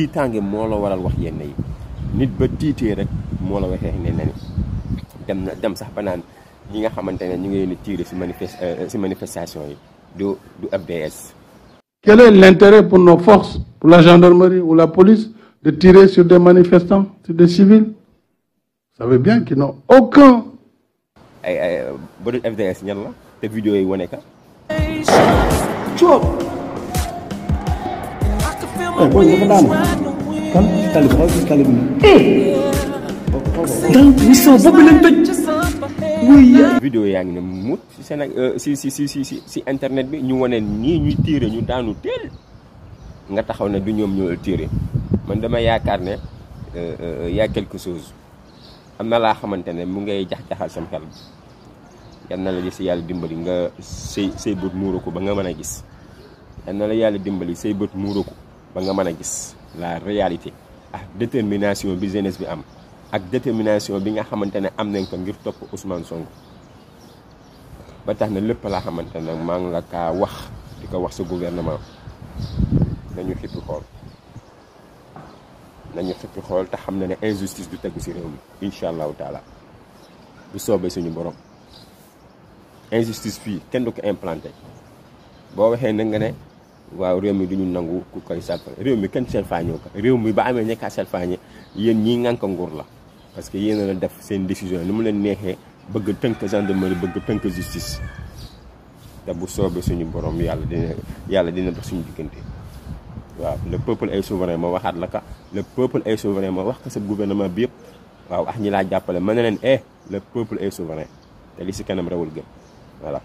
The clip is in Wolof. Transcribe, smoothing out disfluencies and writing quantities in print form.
tiitaange moo la waral wax yenn yi nit ba tiitee rek moo la waxee ne ni dem sax ba naan ñi nga xamante ne ñu ngi leen di tirer si manifestation yi du FDS. Quel est l'intérêt pour nos forces, pour la gendarmerie ou la police, de tirer sur des manifestants, sur des civils? Vous savez bien qu'ils n'ont aucun. ba du FDS ñan la te vidéo yi wane ka. Diop. booy dafa daanu. kan ci tali bi xool ci tali bi. donc mission boobu lañ tëj. vidéo yaa ngi ne mut si Sénégal si internet bi ñu wane nii ñuy tiire ñu daanu teel nga taxaw ne du ñoom ñoo tiire man dama yaakaar ne y a quelque chose am na laa xamante ne mu ngay jax-jaxal sam xel yal na la si yàlla dimbali nga say bët muuru ko ba nga mën a gis yal na la yàlla dimbali say bët muuru ko ba nga mën a gis la réalité ak détermination bi jeunesse bi am ak détermination bi nga xamante ne am nañ ko ngir topp Ousmane Sonko ba tax na lépp laa xamante ne maa ngi la kaa wax di ko wax sa gouvernement nañu xippi xool te xam na ne injustice du tegu si réew mi incha allahu taala bu soobee suñu borom injustice fii kenn du ko implanté boo waxee na nga ne waaw réew mi du ñu nangu ku koy salfaañe réew mi kenn salfaañoo ko réew mi ba amee nekkaa salfaañe yéen ñii ngànk nguur la parce que yéen a def seen décision ni mu leen neexee bëgg tënk gendarmerie bëgg tënk justice te bu soobee suñu borom yàlla dina dox suñu diggante waaw le peuple est souverain ma waxaat la ka le peuple est souverain ma wax ko sa gouvernement bi yëpp waaw ak ñi laa jàppale ma ne leen le peuple est souverain te li si kanam rawul gën voilà